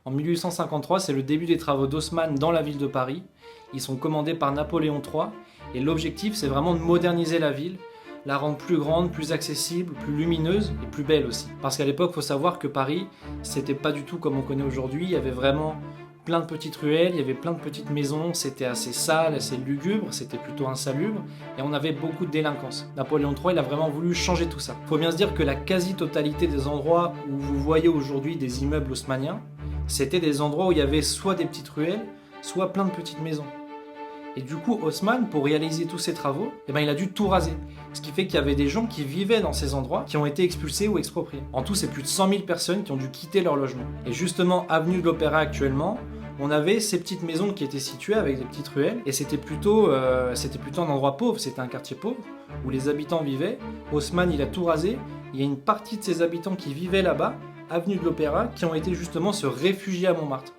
En 1853, c'est le début des travaux d'Haussmann dans la ville de Paris. Ils sont commandés par Napoléon III et l'objectif c'est vraiment de moderniser la ville, la rendre plus grande, plus accessible, plus lumineuse et plus belle aussi. Parce qu'à l'époque, il faut savoir que Paris, c'était pas du tout comme on connaît aujourd'hui, il y avait vraiment plein de petites ruelles, il y avait plein de petites maisons, c'était assez sale, assez lugubre, c'était plutôt insalubre, et on avait beaucoup de délinquance. Napoléon III, il a vraiment voulu changer tout ça. Il faut bien se dire que la quasi-totalité des endroits où vous voyez aujourd'hui des immeubles haussmanniens, c'était des endroits où il y avait soit des petites ruelles, soit plein de petites maisons. Et du coup, Haussmann, pour réaliser tous ces travaux, il a dû tout raser. Ce qui fait qu'il y avait des gens qui vivaient dans ces endroits qui ont été expulsés ou expropriés. En tout, c'est plus de 100 000 personnes qui ont dû quitter leur logement. Et justement, avenue de l'Opéra actuellement, on avait ces petites maisons qui étaient situées avec des petites ruelles, et c'était plutôt un endroit pauvre, c'était un quartier pauvre, où les habitants vivaient. Haussmann, il a tout rasé, il y a une partie de ces habitants qui vivaient là-bas, avenue de l'Opéra, qui ont été justement se réfugier à Montmartre.